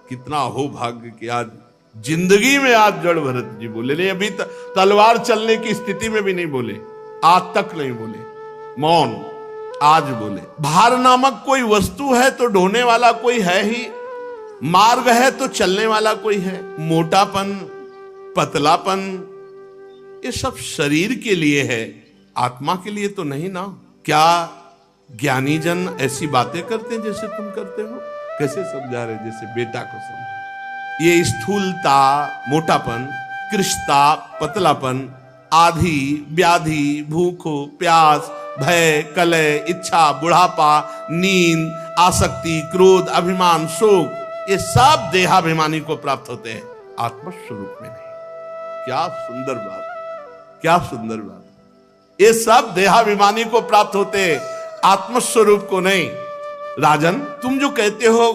कितना हो भाग्य कि आज जिंदगी में आज जड़ भरत जी बोले नहीं। अभी तलवार चलने की स्थिति में भी नहीं बोले, आज तक नहीं बोले, मौन। आज बोले भार नामक कोई वस्तु है तो ढोने वाला कोई है ही, मार्ग है तो चलने वाला कोई है। मोटापन, पतलापन, ये सब शरीर के लिए है, आत्मा के लिए तो नहीं ना। क्या ज्ञानी जन ऐसी बातें करते हैं जैसे तुम करते हो? कैसे समझा रहे? जैसे बेटा को समझा। ये स्थूलता, मोटापन, कृष्णता, पतलापन, आधी, व्याधि, भूखो, प्यास, भय, कलह, इच्छा, बुढ़ापा, नींद, आसक्ति, क्रोध, अभिमान, शोक, ये सब देहाभिमानी को प्राप्त होते हैं, आत्मस्वरूप में नहीं। क्या सुंदर बात, क्या सुंदर बात। ये सब देहाभिमानी को प्राप्त होते हैं, आत्मस्वरूप को नहीं। राजन, तुम जो कहते हो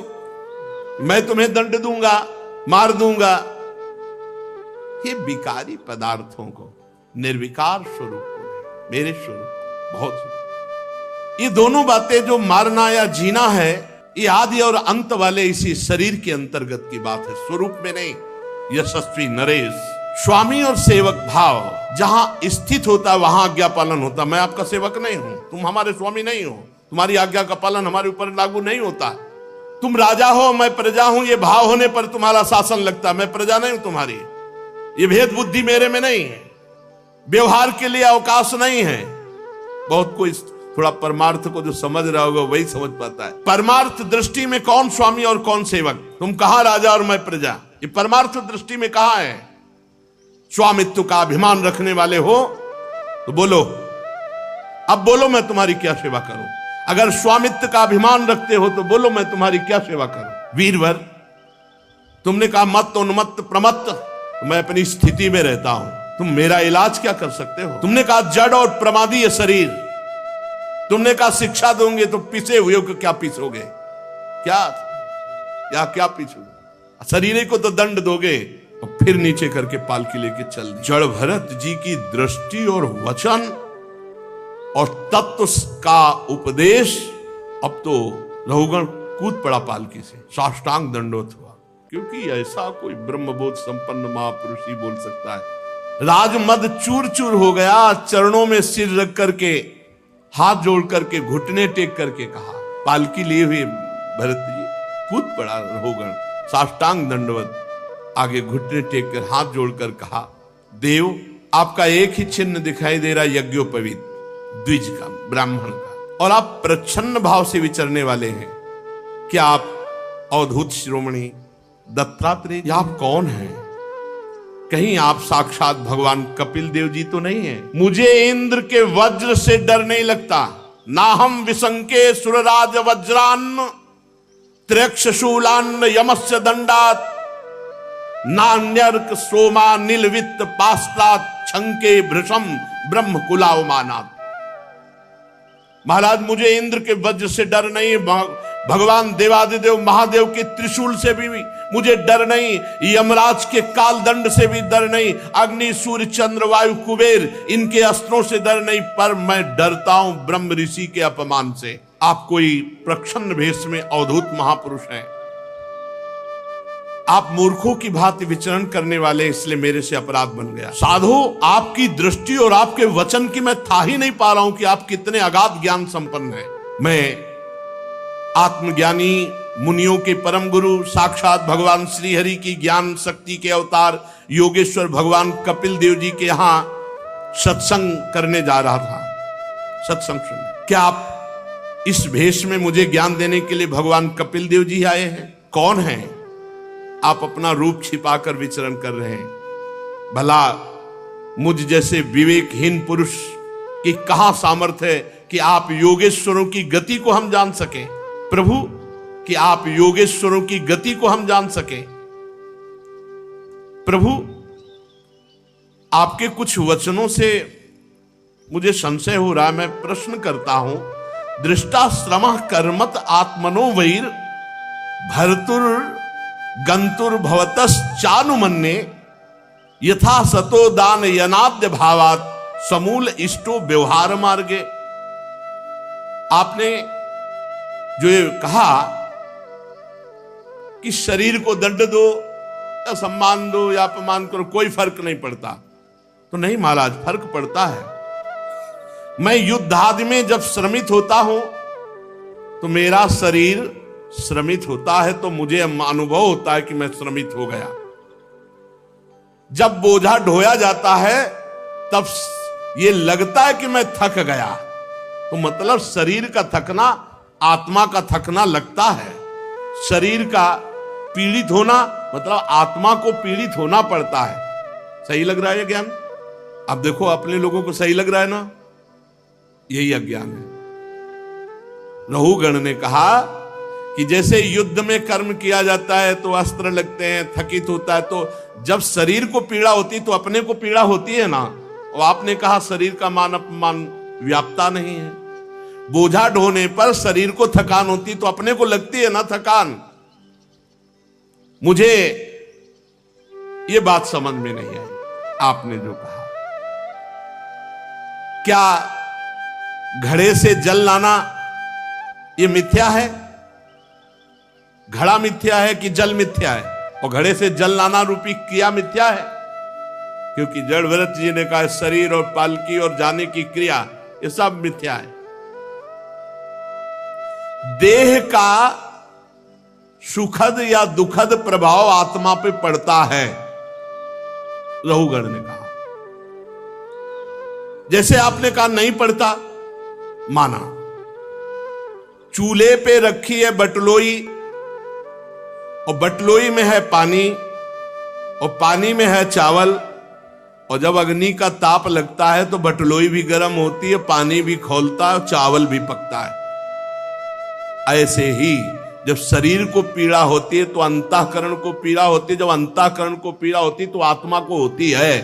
मैं तुम्हें दंड दूंगा, मार दूंगा, ये विकारी पदार्थों को, निर्विकार स्वरूप को नहीं, मेरे स्वरूप को। बहुत ये दोनों बातें जो मारना या जीना है, ये आदि और अंत वाले इसी शरीर के अंतर्गत की बात है, स्वरूप में नहीं। यशस्वी नरेश, स्वामी और सेवक भाव जहां स्थित होता वहां आज्ञा पालन होता। मैं आपका सेवक नहीं हूं, तुम हमारे स्वामी नहीं हो, तुम्हारी आज्ञा का पालन हमारे ऊपर लागू नहीं होता। तुम राजा हो, मैं प्रजा हूं, ये भाव होने पर तुम्हारा शासन लगता। मैं प्रजा नहीं हूं तुम्हारी, ये भेद बुद्धि मेरे में नहीं है, व्यवहार के लिए अवकाश नहीं है। बहुत कोई थोड़ा परमार्थ को जो समझ रहा होगा वही समझ पाता है। परमार्थ दृष्टि में कौन स्वामी और कौन सेवक? तुम कहां राजा और मैं प्रजा? ये परमार्थ दृष्टि में कहां है? स्वामित्व का अभिमान रखने वाले हो तो बोलो, अब बोलो मैं तुम्हारी क्या सेवा करूं। अगर स्वामित्व का अभिमान रखते हो तो बोलो मैं तुम्हारी क्या सेवा करूं। वीरवर, तुमने कहा मत उन्मत्त प्रमत्त, तो मैं अपनी स्थिति में रहता हूं, तुम मेरा इलाज क्या कर सकते हो? तुमने कहा जड़ और प्रमादी ये शरीर, तुमने कहा शिक्षा दोगे तो पिसे हुए को क्या पीसोगे? क्या पीछोगे? शरीर को तो दंड दोगे और फिर नीचे करके पालकी लेके चल दी। जड़ भरत जी की दृष्टि और वचन और तत्व का उपदेश, अब तो रघुगण कूद पड़ा पालकी से, साष्टांग दंडोत हुआ। क्योंकि ऐसा कोई ब्रह्मबोध संपन्न महापुरुष ही बोल सकता है। राजमद चूर चूर हो गया, चरणों में सिर रख करके, हाथ जोड़ करके, घुटने टेक करके कहा। पालकी लिए हुए भरत जी कूद पड़ा रघुगण, साष्टांग दंडवत, आगे घुटने टेक कर हाथ जोड़कर कहा, देव आपका एक ही चिन्ह दिखाई दे रहा, यज्ञोपवीत द्विज का, ब्राह्मण का, और आप प्रच्छन्न भाव से विचरने वाले हैं। क्या आप अवधूत शिरोमणि दत्तात्रेय, या आप कौन हैं? कहीं आप साक्षात भगवान कपिल देव जी तो नहीं है? मुझे इंद्र के वज्र से डर नहीं लगता, ना हम विशंके सुरराज वज्रान्न त्र्यक्षशूलान्न यमस्य दंडात, नान्यर्क सोमा नीलवित्त पास्तात छंके भृशम ब्रह्म कुलावमानात। महाराज, मुझे इंद्र के वज्र से डर नहीं, भगवान देवादिदेव महादेव के त्रिशूल से भी मुझे डर नहीं, यमराज के काल दंड से भी डर नहीं, अग्नि सूर्य चंद्र वायु कुबेर इनके अस्त्रों से डर नहीं, पर मैं डरता हूं ब्रह्म ऋषि के अपमान से। आप कोई प्रच्छन्न भेष में अवधूत महापुरुष हैं, आप मूर्खों की भांति विचरण करने वाले, इसलिए मेरे से अपराध बन गया। साधु, आपकी दृष्टि और आपके वचन की मैं था ही नहीं पा रहा हूं कि आप कितने अगाध ज्ञान संपन्न हैं। मैं आत्मज्ञानी मुनियों के परम गुरु साक्षात भगवान श्री हरि की ज्ञान शक्ति के अवतार योगेश्वर भगवान कपिल देव जी के यहां सत्संग करने जा रहा था, सत्संग सुनने। क्या आप इस भेष में मुझे ज्ञान देने के लिए भगवान कपिल देव जी आए हैं? कौन हैं आप? अपना रूप छिपाकर विचरण कर रहे हैं। भला मुझ जैसे विवेकहीन पुरुष कि कहां सामर्थ्य है कि आप योगेश्वरों की गति को हम जान सके। प्रभु, कि आप योगेश्वरों की गति को हम जान सके। प्रभु, आपके कुछ वचनों से मुझे संशय हो रहा है, मैं प्रश्न करता हूं। दृष्टा श्रमः कर्मत आत्मनो वैर भर्तुर गंतुर भवतश्चानुमन्ये यथा सतो दान यनाद्य भावात समूल इष्टो व्यवहार मार्गे। आपने जो ये कहा कि शरीर को दंड दो या सम्मान दो या अपमान करो, कोई फर्क नहीं पड़ता, तो नहीं महाराज, फर्क पड़ता है। मैं युद्ध आदि में जब श्रमित होता हूं तो मेरा शरीर श्रमित होता है, तो मुझे अनुभव होता है कि मैं श्रमित हो गया। जब बोझा ढोया जाता है तब ये लगता है कि मैं थक गया, तो मतलब शरीर का थकना आत्मा का थकना लगता है। शरीर का पीड़ित होना मतलब आत्मा को पीड़ित होना पड़ता है। सही लग रहा है ज्ञान? अब देखो अपने लोगों को सही लग रहा है ना, यही अज्ञान है। रहुगण ने कहा कि जैसे युद्ध में कर्म किया जाता है तो अस्त्र लगते हैं, थकित होता है, तो जब शरीर को पीड़ा होती तो अपने को पीड़ा होती है ना। और आपने कहा शरीर का मान अपमान व्याप्ता नहीं है। बोझा ढोने पर शरीर को थकान होती तो अपने को लगती है ना थकान। मुझे ये बात समझ में नहीं आई आपने जो कहा। क्या घड़े से जल लाना ये मिथ्या है? घड़ा मिथ्या है कि जल मिथ्या है? और घड़े से जल लाना रूपी क्रिया मिथ्या है? क्योंकि जड़ भरत जी ने कहा शरीर और पालकी और जाने की क्रिया ये सब मिथ्या है। देह का सुखद या दुखद प्रभाव आत्मा पे पड़ता है, रहुगण ने कहा। जैसे आपने कहा नहीं पड़ता, माना। चूल्हे पे रखी है बटलोई और बटलोई में है पानी और पानी में है चावल, और जब अग्नि का ताप लगता है तो बटलोई भी गर्म होती है, पानी भी खौलता है और चावल भी पकता है। ऐसे ही जब शरीर को पीड़ा होती है तो अंतःकरण को पीड़ा होती है, जब अंतःकरण को पीड़ा होती है तो आत्मा को होती है।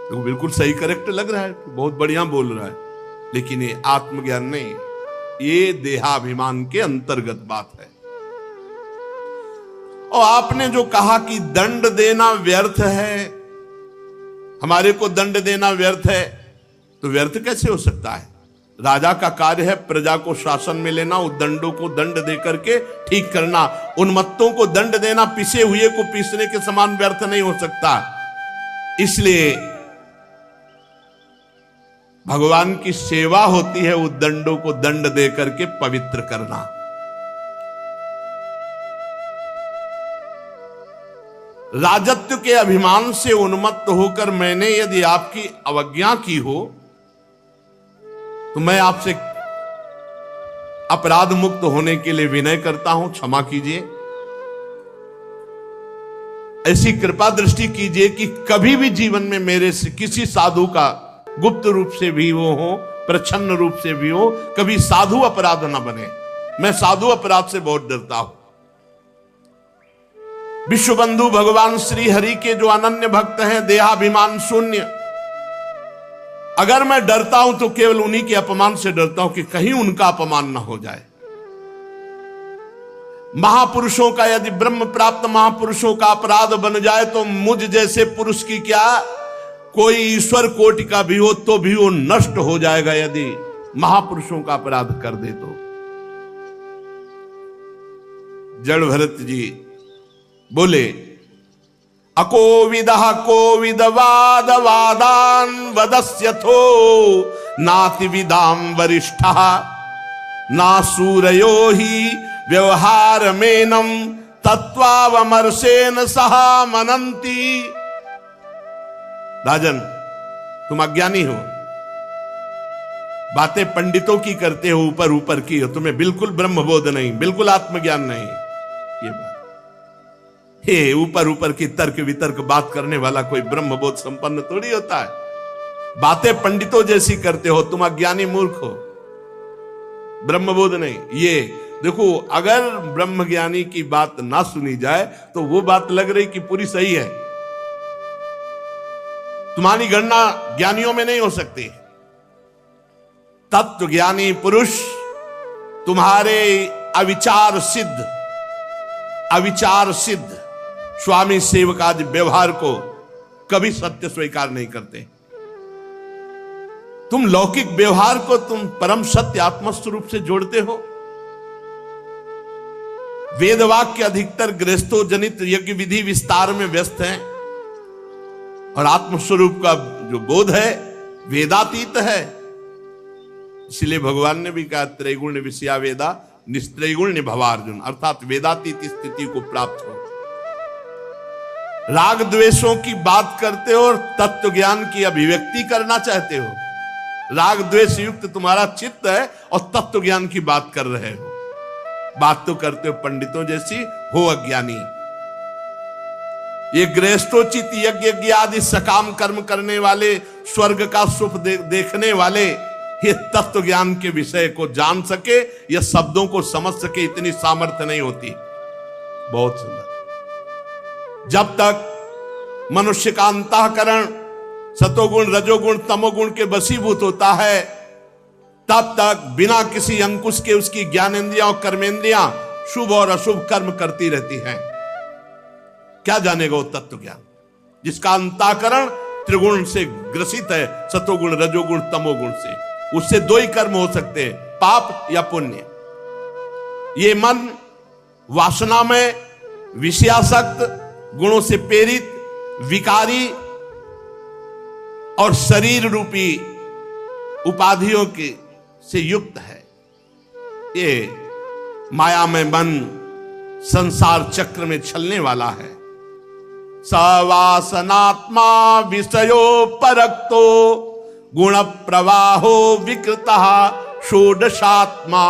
तो बिल्कुल सही करेक्ट लग रहा है, बहुत बढ़िया बोल रहा है, लेकिन ये आत्मज्ञान नहीं, ये देहाभिमान के अंतर्गत बात है। और आपने जो कहा कि दंड देना व्यर्थ है, हमारे को दंड देना व्यर्थ है, तो व्यर्थ कैसे हो सकता है? राजा का कार्य है प्रजा को शासन में लेना, उद्दंडों को दंड दे करके ठीक करना। उन्मत्तों को दंड देना पिसे हुए को पीसने के समान व्यर्थ नहीं हो सकता। इसलिए भगवान की सेवा होती है उद्दंडों को दंड दे करके पवित्र करना। राजत्व के अभिमान से उन्मत्त होकर मैंने यदि आपकी अवज्ञा की हो तो मैं आपसे अपराध मुक्त होने के लिए विनय करता हूं, क्षमा कीजिए। ऐसी कृपा दृष्टि कीजिए कि कभी भी जीवन में मेरे से किसी साधु का गुप्त रूप से भी वो हो, प्रच्छन्न रूप से भी हो, कभी साधु अपराध ना बने। मैं साधु अपराध से बहुत डरता हूं। विश्वबंधु भगवान श्री हरि के जो अनन्य भक्त हैं, देहाभिमान शून्य, अगर मैं डरता हूं तो केवल उन्हीं के अपमान से डरता हूं कि कहीं उनका अपमान ना हो जाए। महापुरुषों का, यदि ब्रह्म प्राप्त महापुरुषों का अपराध बन जाए तो मुझ जैसे पुरुष की क्या, कोई ईश्वर कोटि का भी हो तो भी वो नष्ट हो जाएगा यदि महापुरुषों का अपराध कर दे तो। जड़ भरत जी बोले, अकोविदः कोविदवाद वादान वदस्यथो नाति विदाम वरिष्ठः ना सूरयो ही व्यवहार मेनम तत्वावमर्शेन सहा मनंती। राजन, तुम अज्ञानी हो, बातें पंडितों की करते हो, ऊपर ऊपर की हो, तुम्हें बिल्कुल ब्रह्मबोध नहीं, बिल्कुल आत्मज्ञान नहीं। ये बात हे ऊपर ऊपर की तर्क वितर्क बात करने वाला कोई ब्रह्मबोध संपन्न थोड़ी होता है। बातें पंडितों जैसी करते हो, तुम अज्ञानी मूर्ख हो, ब्रह्मबोध नहीं। ये देखो, अगर ब्रह्मज्ञानी की बात ना सुनी जाए तो वो बात लग रही कि पूरी सही है। तुम्हारी गणना ज्ञानियों में नहीं हो सकती। तत्व ज्ञानी पुरुष तुम्हारे अविचार सिद्ध स्वामी सेवकादि व्यवहार को कभी सत्य स्वीकार नहीं करते। तुम लौकिक व्यवहार को तुम परम सत्य आत्मस्वरूप से जोड़ते हो। वेदवाक्य अधिकतर गृहस्थो जनित यज्ञ विधि विस्तार में व्यस्त हैं और आत्मस्वरूप का जो बोध है वेदातीत है। इसलिए भगवान ने भी कहा त्रैगुण्य विषया वेदा निस्त्रैगुण्य भवार्जुन, अर्थात वेदातीत स्थिति को प्राप्त हो। राग द्वेषों की बात करते हो और तत्व ज्ञान की अभिव्यक्ति करना चाहते हो। राग द्वेष युक्त तुम्हारा चित्त है और तत्व ज्ञान की बात कर रहे हो। बात तो करते हो पंडितों जैसी, हो अज्ञानी। ये गृहस्थोचित यज्ञ आदि सकाम कर्म करने वाले, स्वर्ग का सुख देखने वाले, ये तत्व ज्ञान के विषय को जान सके या शब्दों को समझ सके, इतनी सामर्थ्य नहीं होती। बहुत सुंदर। जब तक मनुष्य का अंतःकरण सतोगुण रजोगुण तमोगुण के वशीभूत होता है, तब तक बिना किसी अंकुश के उसकी ज्ञानेंद्रियां और कर्मेंद्रियां शुभ और अशुभ कर्म करती रहती हैं। क्या जानेगा वो तत्व ज्ञान जिसका अंतःकरण त्रिगुण से ग्रसित है, सतोगुण रजोगुण तमोगुण से। उससे दो ही कर्म हो सकते हैं, पाप या पुण्य। ये मन वासना में विषयासक्त, गुणों से प्रेरित, विकारी और शरीर रूपी उपाधियों के से युक्त है। ये माया में मन संसार चक्र में छलने वाला है। सवासनात्मा विषयो परक्तो गुण प्रवाहो विकृतः षोडशात्मा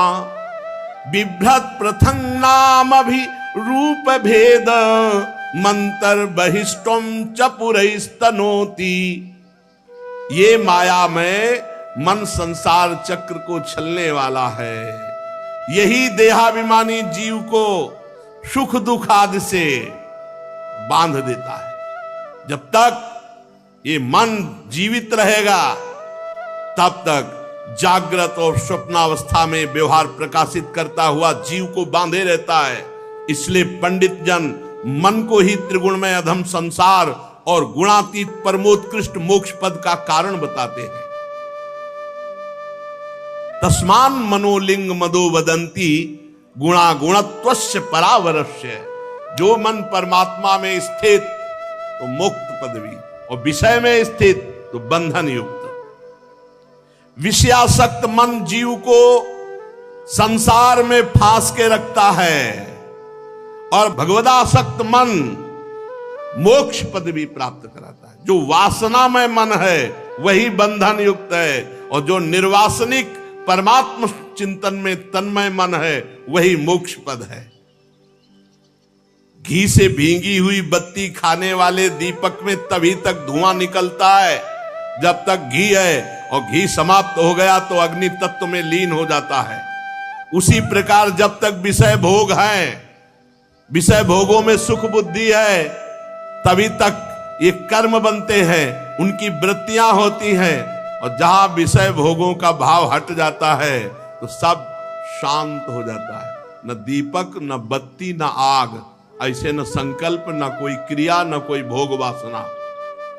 बिभ्रत प्रथंग नाम भी रूप भेद मंतर बहिष्टम चपुरस्तनोति। ये माया में मन संसार चक्र को छलने वाला है। यही देहाभिमानी जीव को सुख दुख आदि से बांध देता है। जब तक ये मन जीवित रहेगा तब तक जागृत और स्वप्नावस्था में व्यवहार प्रकाशित करता हुआ जीव को बांधे रहता है। इसलिए पंडित जन मन को ही त्रिगुणमय अधम संसार और गुणातीत परमोत्कृष्ट मोक्ष पद का कारण बताते हैं। तस्मान मनोलिंग मदो वदंती गुणा गुणत्वस्य परावरस्य। जो मन परमात्मा में स्थित तो मुक्त पदवी, और विषय में स्थित तो बंधन युक्त। विषयासक्त मन जीव को संसार में फांस के रखता है और भगवदासक्त मन मोक्ष पदवी प्राप्त कराता है। जो वासनामय मन है वही बंधन युक्त है और जो निर्वासनिक परमात्म चिंतन में तन्मय मन है वही मोक्ष पद है। घी से भींगी हुई बत्ती खाने वाले दीपक में तभी तक धुआं निकलता है जब तक घी है, और घी समाप्त हो गया तो अग्नि तत्व में लीन हो जाता है। उसी प्रकार जब तक विषय भोग है, विषय भोगों में सुख बुद्धि है, तभी तक ये कर्म बनते हैं, उनकी वृत्तियां होती हैं। और जहां विषय भोगों का भाव हट जाता है तो सब शांत हो जाता है। न दीपक न बत्ती न आग, ऐसे न संकल्प न कोई क्रिया न कोई भोग वासना।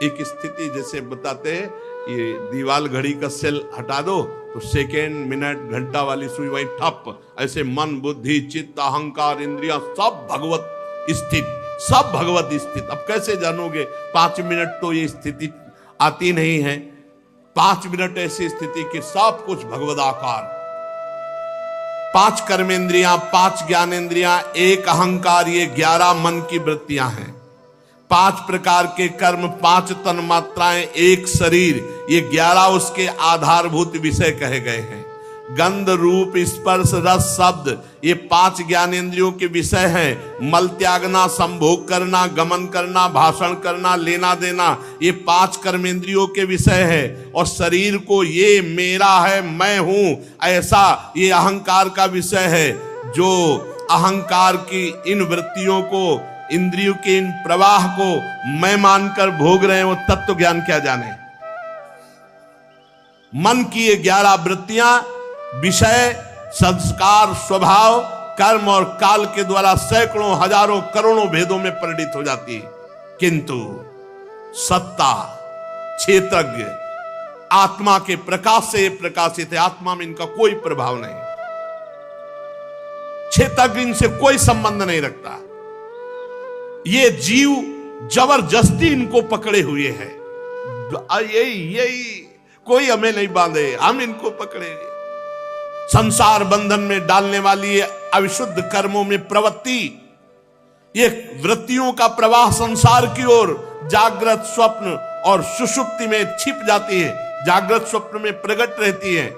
एक स्थिति जैसे बताते हैं, ये दीवाल घड़ी का सेल हटा दो तो सेकेंड मिनट घंटा वाली सुई वही ठप। ऐसे मन बुद्धि चित्त अहंकार इंद्रियां सब भगवत स्थित, सब भगवत स्थित। अब कैसे जानोगे? 5 मिनट तो ये स्थिति आती नहीं है। 5 मिनट ऐसी स्थिति कि सब कुछ भगवदाकार। 5 कर्मेंद्रियां, 5 ज्ञानेंद्रियां, 1 अहंकार, ये 11 मन की वृत्तियां हैं। 5 प्रकार के कर्म, 5 तन्मात्राएं, 1 शरीर, ये 11 उसके आधारभूत विषय कहे गए हैं। गंध रूप स्पर्श रस शब्द, ये 5 ज्ञानेंद्रियों के विषय हैं। मल त्यागना, संभोग करना, गमन करना, भाषण करना, लेना देना, ये 5 कर्मेंद्रियों के विषय है। और शरीर को ये मेरा है, मैं हूं, ऐसा ये अहंकार का विषय है। जो अहंकार की इन वृत्तियों को, इंद्रियों के इन प्रवाह को मैं मानकर भोग रहे हैं, वो तत्व ज्ञान क्या जाने। मन की ये 11 वृत्तियां विषय, संस्कार, स्वभाव, कर्म और काल के द्वारा सैकड़ों, हजारों, करोड़ों भेदों में परिणित हो जाती है। किंतु सत्ता, क्षेत्रज्ञ आत्मा के प्रकाश से प्रकाशित है। आत्मा में इनका कोई प्रभाव नहीं, क्षेत्रज्ञ इनसे कोई संबंध नहीं रखता। ये जीव जबरदस्ती इनको पकड़े हुए है। यही कोई हमें नहीं बांधे, हम इनको पकड़ेंगे। संसार बंधन में डालने वाली अविशुद्ध कर्मों में प्रवृत्ति, ये वृत्तियों का प्रवाह संसार की ओर जागृत, स्वप्न और सुषुप्ति में छिप जाती है, जागृत स्वप्न में प्रकट रहती है।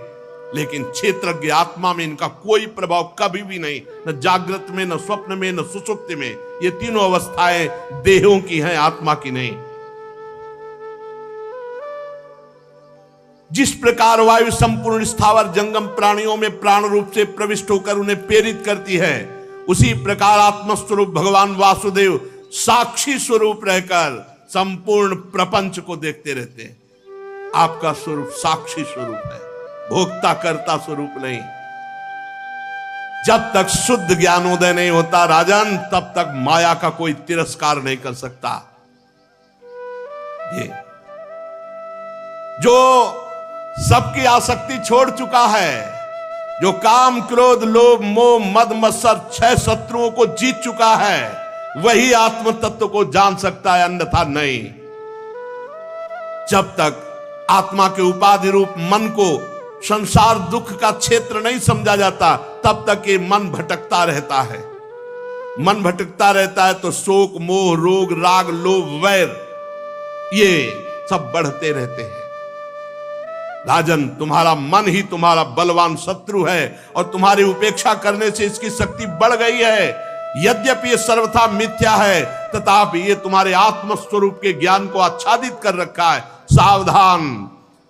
लेकिन क्षेत्रज्ञ आत्मा में इनका कोई प्रभाव कभी भी नहीं, न जागृत में, न स्वप्न में, न सुषुप्ति में। ये तीनों अवस्थाएं देहों की हैं, आत्मा की नहीं। जिस प्रकार वायु संपूर्ण स्थावर जंगम प्राणियों में प्राण रूप से प्रविष्ट होकर उन्हें प्रेरित करती है, उसी प्रकार आत्मस्वरूप भगवान वासुदेव साक्षी स्वरूप रहकर संपूर्ण प्रपंच को देखते रहते हैं। आपका स्वरूप साक्षी स्वरूप है, भोक्ता करता स्वरूप नहीं। जब तक शुद्ध ज्ञानोदय नहीं होता राजन, तब तक माया का कोई तिरस्कार नहीं कर सकता। ये जो सबकी आसक्ति छोड़ चुका है, जो काम, क्रोध, लोभ, मोह, मद, मत्सर 6 शत्रुओं को जीत चुका है, वही आत्म तत्व को जान सकता है, अन्यथा नहीं। जब तक आत्मा के उपाधि रूप मन को संसार दुख का क्षेत्र नहीं समझा जाता, तब तक ये मन भटकता रहता है। मन भटकता रहता है तो शोक, मोह, रोग, राग, लोभ, वैर ये सब बढ़ते रहते हैं। राजन, तुम्हारा मन ही तुम्हारा बलवान शत्रु है और तुम्हारी उपेक्षा करने से इसकी शक्ति बढ़ गई है। यद्यपि ये सर्वथा मिथ्या है, तथापि ये तुम्हारे आत्मस्वरूप के ज्ञान को आच्छादित कर रखा है। सावधान,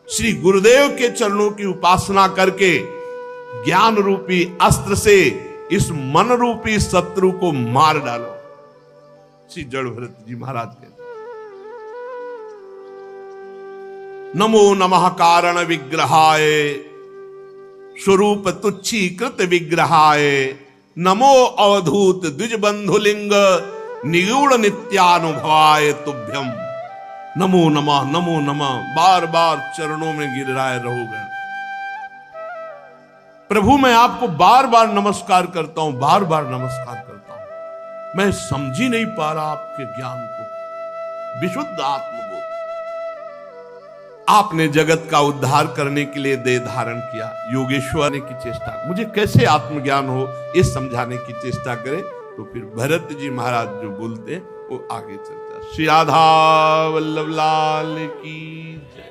श्री गुरुदेव के चरणों की उपासना करके ज्ञान रूपी अस्त्र से इस मन रूपी शत्रु को मार डालो। श्री जड़भरत जी महाराज के नमो नमः कारण विग्रहाय स्वरूप तुच्छीकृत विग्रहाय नमो अवधूत द्विज बंधुलिंग निगूढ़ नित्यानुभवाय तुभ्यम। नमो नमः, नमो नमः, बार बार चरणों में गिर रहा है रहोगे। प्रभु मैं आपको बार बार नमस्कार करता हूं, बार बार नमस्कार करता हूं। मैं समझ ही नहीं पा रहा आपके ज्ञान को। विशुद्ध आत्मबोध आपने जगत का उद्धार करने के लिए देह धारण किया। योगेश्वर ने की चेष्टा, मुझे कैसे आत्मज्ञान हो ये समझाने की चेष्टा करें। तो फिर भरत जी महाराज जो बोलते हैं वो आगे चलता है। श्री राधा वल्लभ लाल की जय।